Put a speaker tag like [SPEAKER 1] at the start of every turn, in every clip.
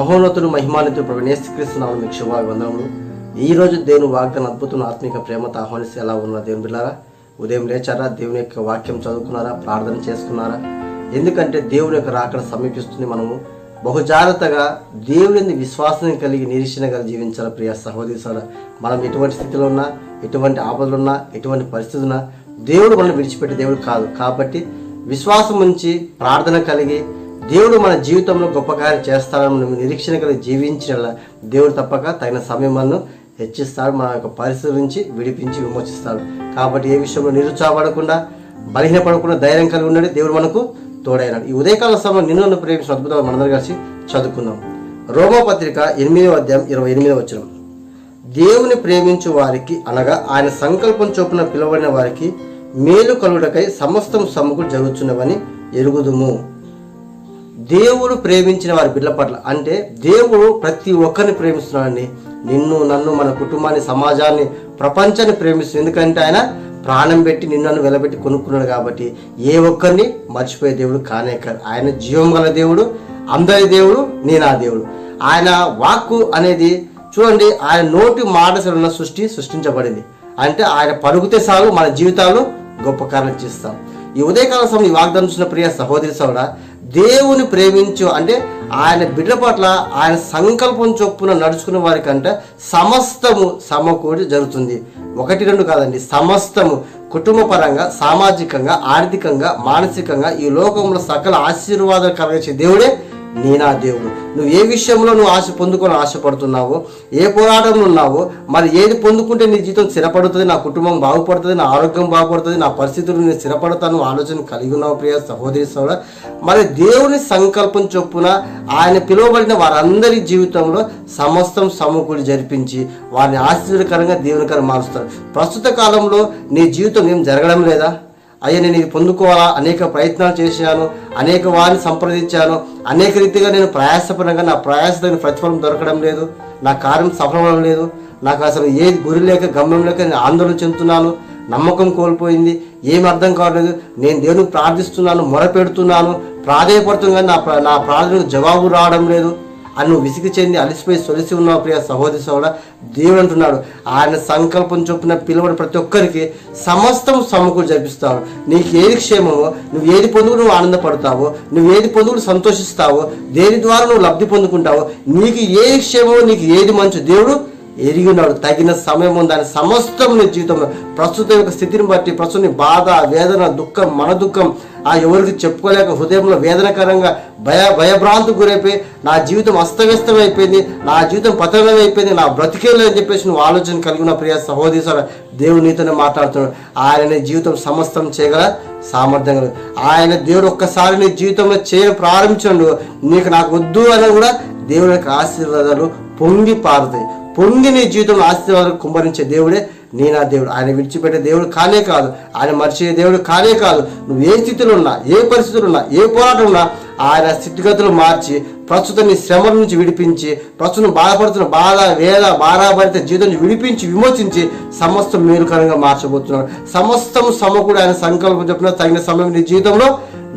[SPEAKER 1] మహోన్నతుడు మహిమానితుడు ప్రభు యేసుక్రీస్తు నామమున మీకు శుభావందనములు. ఈ రోజు దేవుని వాగ్దాన అద్భుతమైన ఆత్మీక ప్రేమతో ఆహ్వానిస్తే ఎలా ఉన్నారు దేవుని బిడ్డలారా? ఉదయం లేచారా? దేవుని యొక్క వాక్యం చదువుకున్నారా? ప్రార్థన చేసుకున్నారా? ఎందుకంటే దేవుని యొక్క రాకడ సమీపిస్తుంది. మనము బహుజాగ్రత్తగా దేవుని విశ్వాసం కలిగి నిరీక్షణ కలిగి జీవించాలి. ప్రియ సహోదరి, మనం ఎటువంటి స్థితిలో ఉన్నా, ఎటువంటి ఆపదలు ఉన్నా, ఎటువంటి పరిస్థితి ఉన్నా దేవుడు మనల్ని విడిచిపెట్టే దేవుడు కాదు. కాబట్టి విశ్వాసం ఉంచి ప్రార్థన కలిగి దేవుడు మన జీవితంలో గొప్ప కార్యం చేస్తాడని నిరీక్షణ కలిగి జీవించిన దేవుడు తప్పక తగిన సమయమును హెచ్చిస్తాడు. మన యొక్క పరిస్థితి నుంచి విడిపించి విమోచిస్తాడు. కాబట్టి ఏ విషయంలో నిరుత్సాహపడకుండా, బలహీనపడకుండా ధైర్యం కలిగి ఉండండి. దేవుడు మనకు తోడైనాడు. ఈ ఉదయకాల సమయంలో నిన్ను ప్రేమించిన అద్భుతాలు మనందరం కలిసి చదువుకుందాం. రోమాపత్రిక 8వ అధ్యాయం 28వ వచనం. దేవుని ప్రేమించు వారికి అనగా ఆయన సంకల్పం చొప్పున పిలువబడిన వారికి మేలు కలుగుటకై సమస్తం సమ్ముకు జరుగుతున్నవని ఎరుగుదుము. దేవుడు ప్రేమించిన వారి బిడ్డల పట్ల అంటే దేవుడు ప్రతి ఒక్కరిని ప్రేమిస్తున్నాడండి. నిన్ను, నన్ను, మన కుటుంబాన్ని, సమాజాన్ని, ప్రపంచాన్ని ప్రేమిస్తున్నాడు. ఎందుకంటే ఆయన ప్రాణం పెట్టి నిన్ను వెలబెట్టి కొనుక్కున్నాడు. కాబట్టి ఏ ఒక్కరిని మర్చిపోయే దేవుడు కానే కాదు. ఆయన జీవం గల దేవుడు, అందరి దేవుడు, నేనా దేవుడు. ఆయన వాక్కు అనేది చూడండి, ఆయన నోటి మాట ఉన్న సృష్టించబడింది. అంటే ఆయన పలుకుతే చాలు మన జీవితాలు గొప్ప కార్యం చేస్తాం. ఈ ఉదయకాల సమయం ఈ వాగ్దానం చూసిన ప్రియ సహోదరి సోదరా, దేవుని ప్రేమించు అంటే ఆయన బిడ్డల పట్ల ఆయన సంకల్పం చొప్పున నడుచుకున్న వారికంటే సమస్తము సమకూడి జరుగుతుంది. 1-2 కాదండి, సమస్తము కుటుంబ పరంగా, సామాజికంగా, ఆర్థికంగా, మానసికంగా ఈ లోకంలో సకల ఆశీర్వాదాలు కలిగించే దేవుడే నేనా దేవుడు. నువ్వు ఏ విషయంలో నువ్వు పొందుకొని ఆశపడుతున్నావో, ఏ పోరాటంలో ఉన్నావో, మరి ఏది పొందుకుంటే నీ జీవితం స్థిరపడుతుంది, నా కుటుంబం బాగుపడుతుంది, నా ఆరోగ్యం బాగుపడుతుంది, నా పరిస్థితులు నేను స్థిరపడతాను ఆలోచన కలిగి ఉన్నావు ప్రియ సహోదరి సోదరా. మరి దేవుని సంకల్పం చొప్పున ఆయన పిలువబడిన వారందరి జీవితంలో సమస్తం సమకూడి జరిపించి వారిని ఆశీర్వదకరంగా దేవునికరంగా మారుస్తారు. ప్రస్తుత కాలంలో నీ జీవితం ఏం జరగడం లేదా? అయ్యా నేను ఇది పొందుకోవాలా, అనేక ప్రయత్నాలు చేశాను, అనేక వారిని సంప్రదించాను, అనేక రీతిగా నేను ప్రయాసపరంగా నా ప్రయాస ప్రతిఫలం దొరకడం లేదు, నా కార్యం సఫలం లేదు, నాకు అసలు ఏది గురి లేక గమ్యం లేక నేను ఆందోళన చెందుతున్నాను, నమ్మకం కోల్పోయింది, ఏం అర్థం కావట్లేదు, నేను దేవునికి ప్రార్థిస్తున్నాను, మొరపెడుతున్నాను, ప్రాధేయపడుతున్నాను, నా ప్రార్థనకు జవాబు రావడం లేదు అని నువ్వు విసిగి చెంది అలిసిపోయి సొలిసి ఉన్నావు ప్రియ సహోదరి సోదరా. దేవుడు అంటున్నాడు, ఆయన సంకల్పం చొప్పున పిలువని ప్రతి ఒక్కరికి సమస్తం సమకూడి జరిపిస్తావు. నీకు ఏది క్షేమమో, నువ్వు ఏది పొందుకు నువ్వు ఆనందపడతావో, నువ్వు ఏది పొందుకు సంతోషిస్తావో, దేని ద్వారా నువ్వు లబ్ధి పొందుకుంటావో, నీకు ఏది క్షేమమో, నీకు ఏది మంచి దేవుడు ఎరిగి ఉన్నాడు. తగిన సమయం దాని సమస్తం నీ జీవితంలో ప్రస్తుత యొక్క స్థితిని బట్టి, ప్రస్తుత బాధ, వేదన, దుఃఖం, మన దుఃఖం ఎవరికి చెప్పుకోలేక హృదయంలో వేదనకరంగా భయభ్రాంతికి గురైపోయి నా జీవితం అస్తవ్యస్తం అయిపోయింది, నా జీవితం పతనం అయిపోయింది, నా బ్రతికేళ్ళు అని చెప్పేసి నువ్వు ఆలోచన కలిగి ఉన్న ప్రియ సహోదరి సోదరా, దేవుడు నీతోనే మాట్లాడుతున్నాడు. ఆయన జీవితం సమస్తం చేయగల సామర్థ్యం కలదు. ఆయన దేవుడు ఒక్కసారి నీ జీవితంలో చేయడం ప్రారంభించండు, నాకు వద్దు అని కూడా దేవుడి యొక్క ఆశీర్వాదాలు పొంగి పారుతాయి. పొంగి నీ జీవితంలో ఆశీర్వాదాలు కుమ్మరించే దేవుడే నేనా దేవుడు. ఆయన విడిచిపెట్టే దేవుడు కానే కాదు, ఆయన మర్చిపోయే దేవుడు కానే కాదు. నువ్వు ఏ స్థితిలో ఉన్నా, ఏ పరిస్థితులు ఉన్నా, ఏ పోరాటం ఉన్నా ఆయన స్థితిగతులు మార్చి ప్రస్తుతం నీ శ్రమల నుంచి విడిపించి, ప్రస్తుతం బాధపడుతున్న బాధ, వేద, భారాభరిత జీవితం నుంచి విడిపించి విమోచించి సమస్తం మేలుకరంగా మార్చబోతున్నాడు. సమస్తం సమకూడి ఆయన సంకల్పం చెప్పిన తగిన సమయం నీ జీవితంలో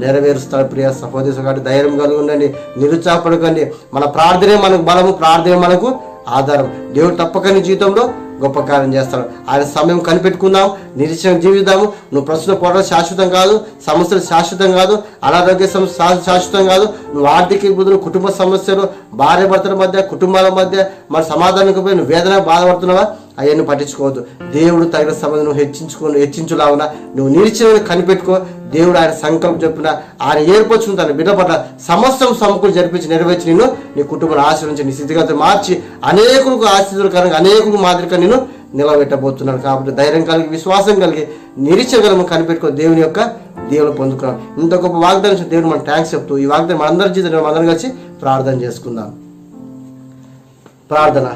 [SPEAKER 1] నెరవేరుస్తాడు. ప్రియ సహోదరి సోదరుడు, ధైర్యం కలిగి ఉండండి, నిరుత్సాహపడకండి. మన ప్రార్థనే మనకు బలము, ప్రార్థనే మనకు ఆధారం. దేవుడు తప్పక నీ జీవితంలో గొప్ప కార్యం చేస్తాడు. ఆయన సమయం కనిపెట్టుకుందాం, నిరీక్షణ జీవిద్దాము. నువ్వు ప్రస్తుతం పోరాటం శాశ్వతం కాదు, సమస్యలు శాశ్వతం కాదు, అనారోగ్య సమస్య శాశ్వతం కాదు, నువ్వు ఆర్థిక ఇబ్బందులు, కుటుంబ సమస్యలు, భార్య భర్తల మధ్య, కుటుంబాల మధ్య మరి సమాధానం పోయి నువ్వు వేదన బాధపడుతున్నావా? అవన్నీ పట్టించుకోవద్దు. దేవుడు తగిన సమయం నువ్వు హెచ్చించులావునా నువ్వు నిరీక్షణ కనిపెట్టుకో. దేవుడు ఆయన సంకల్పం చెప్పిన ఆయన ఏర్పరచుకుని తన బిడ్డ పట్ల సమస్తం సమకూలు జరిపించి నెరవేర్చి నిన్ను నీ కుటుంబాన్ని ఆశ్రయించి నీ స్థితిగతులు మార్చి అనేకులకు ఆశీర్వాదకరంగా, అనేకులకు మాదిరిగా నిన్ను నిలబెట్టబోతున్నాడు. కాబట్టి ధైర్యం కలిగి, విశ్వాసం కలిగి, నిరీక్షణ కనిపెట్టుకో. దేవుని యొక్క దేవుని పొందుకున్నాం. ఇంత గొప్ప వాగ్దానం దేవుడు మనం థ్యాంక్స్ చెప్తూ ఈ వాగ్దానం మనందరి జీవితంలో మనందరం కలిసి ప్రార్థన చేసుకుందాం. ప్రార్థన.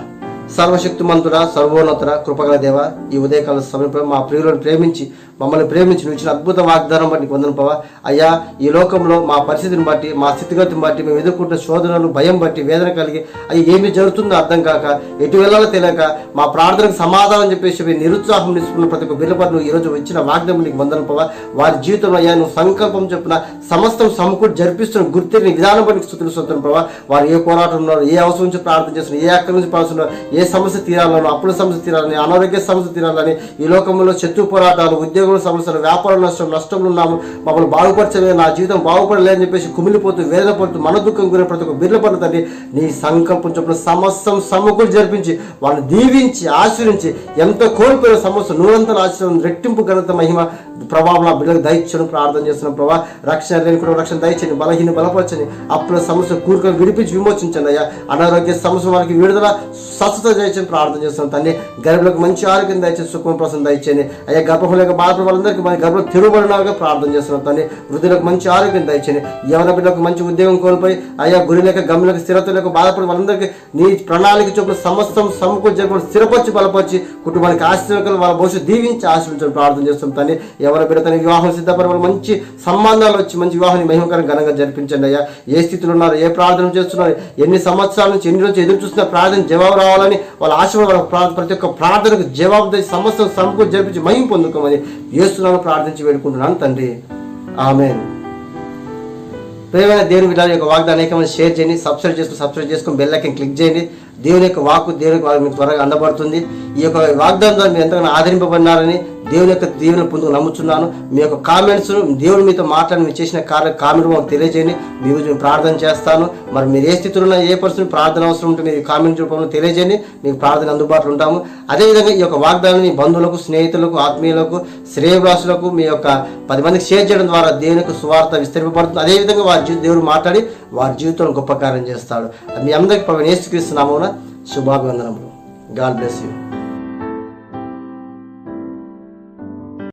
[SPEAKER 1] సర్వశక్తిమంతుడా, సర్వోన్నతుడా, కృపగల దేవ, ఈ ఉదయకాల సమయంలో మా ప్రియులను ప్రేమించి మమ్మల్ని ప్రేమించి నువ్వు ఇచ్చిన అద్భుత వాగ్దానం బట్టి వందన ప్రభా. అయ్యా, ఈ లోకంలో మా పరిస్థితిని బట్టి, మా స్థితిగతిని బట్టి, మేము ఎదుర్కొంటున్న శోధనలు, భయం బట్టి, వేదన కలిగి అయ్యి ఏమి జరుగుతుందో అర్థం కాక, ఎటు వెళ్ళాలో తెలియక, మా ప్రార్థనకు సమాధానం చెప్పేసి నిరుత్సాహం నిలుచుకున్న ప్రతి ఒక్క బిడ్డ నువ్వు ఈరోజు వచ్చిన వాగ్దానం నీకు వందన ప్రభా. వారి జీవితంలో అయ్యా నువ్వు సంకల్పం చెప్పిన సమస్తం సమకూడి జరిపిస్తున్న గుర్తిని విధానం బట్టి స్థుతులు సొంతం ప్రభావ. వారు ఏ పోరాటం ఉన్నారు, ఏ అవసరం నుంచి ప్రార్థన చేస్తున్నారు, ఏ అక్కడి నుంచి ప్రార్థన, ఏ సమస్య తీరాలను, అప్పుల సమస్య తీరాలని, అనారోగ్య సమస్య తీరాలని, ఈ లోకంలో శత్రు పోరాటాలు, ఉద్యోగ సమస్యలు, వ్యాపార నష్టంలో ఉన్నాము, మమ్మల్ని బాగుపరచలేదు, నా జీవితం బాగుపడలేదని చెప్పేసి కుమిలిపోతూ వేదన పడుతూ మన దుఃఖం గురి ప్రతి ఒక్క బిడ్డ పడిన తండ్రి నీ సంకల్పం చొప్పున సమస్తం సమకూడి జరిపించి వాళ్ళని దీవించి ఆశీర్వించి ఎంతో కోల్పోయిన సమస్య నూరంతల ఆశీర్వాదం రెట్టింపు ఘనత మహిమ ప్రభావం నా బిడ్డలకు దయచేయడం ప్రార్థన చేస్తున్నాం ప్రభావ. రక్షణ లేని కూడా రక్షణ దయచేయండి, బలహీన బలపరచండి, అప్పుల సమస్య కూరుకొని విడిపించి విమోచించండి అయ్యా. అనారోగ్య సమస్య వారికి విడుదల స్వస్థత దయచేసి ప్రార్థన చేస్తున్నాం తండ్రి. గర్భులకు మంచి ఆరోగ్యం దయచేసి సుఖం ప్రసన్న దయచేయండి అయ్యా. గర్భఫలం యొక్క బాధపడే వాళ్ళందరికీ మన గర్భంలో తిరుగుబడినాగా ప్రార్థన చేస్తున్నాం తండ్రి. వృద్ధులకు మంచి ఆరోగ్యం దయచేయండి. యవన బిడ్డలకు మంచి ఉద్యోగం కోల్పోయి అయ్యా గురి లేక గమ్యులకు స్థిరత లేక బాధపడే వాళ్ళందరికీ నీ ప్రణాళిక చొప్పున సమస్తం సమకూర్చి జరుపుకొని స్థిరపరిచి బలపరిచి కుటుంబానికి ఆశీర్వాదాలు వాళ్ళ భవిష్యత్తు దీవించి ఆశీర్వించడం ప్రార్థన చేస్తాం తండ్రి. ఎవరి బిడ్డ తన వివాహం సిద్ధపడి వాళ్ళు మంచి సంబంధాలు వచ్చి మంచి వివాహాన్ని మహిమకరంగా ఘనంగా జరిపించండి అయ్యా. ఏ స్థితిలో ఉన్నారు, ఏ ప్రార్థన చేస్తున్నారు, ఎన్ని సంవత్సరాల నుంచి ఎన్ని రోజులు ఎదురు చూస్తున్న ప్రార్థన జవాబు రావాలని వాళ్ళ ఆశీర్వాదం ప్రతి ఒక్క ప్రార్థనకు జవాబు సమస్తం సమకూర్చి జరిపించి మహిమ పొందుకోమని యేసునామములో ప్రార్థించి వేడుకుంటున్నాను తండ్రి. ఆమేన్. ప్రియమైన దేవుని బిడ్డల యొక్క వాగ్దానం అనేకమంది షేర్ చేయండి, సబ్స్క్రైబ్ చేసుకుని బెల్ ఐకాన్ క్లిక్ చేయండి. దేవుని యొక్క వాక్కు దేవుని యొక్క మీకు త్వరగా అందబడుతుంది. ఈ యొక్క వాగ్దానం ద్వారా మీరు ఎంతగానో ఆదరింపబడినారని దేవుని యొక్క దీవెన పొందుకు నమ్ముతున్నాను. మీ యొక్క కామెంట్స్ దేవుడు మీతో మాట్లాడి మీరు చేసిన కామెంట్ మాకు తెలియజేయండి. మీ గురించి మేము ప్రార్థన చేస్తాను. మరి మీరు ఏ స్థితిలో ఉన్నా, ఏ పరిస్థితుల్లో ప్రార్థన అవసరం ఉంటే మీరు కామెంట్ రూపంలో తెలియజేయండి. మీకు ప్రార్థన అందుబాటులో ఉంటాము. అదేవిధంగా ఈ యొక్క వాగ్దానం మీ బంధువులకు, స్నేహితులకు, ఆత్మీయులకు, శ్రేయభిలాషులకు మీ యొక్క 10 మందికి షేర్ చేయడం ద్వారా దేవుని యొక్క సువార్త విస్తరింపబడుతుంది. అదేవిధంగా వారి దేవుడు మాట్లాడి వారి జీవితంలో గొప్ప కార్యం చేస్తాడు. మీ అందరికీ ప్రభువైన యేసుక్రీస్తు నామమున శుభాభివందనములు. God bless you.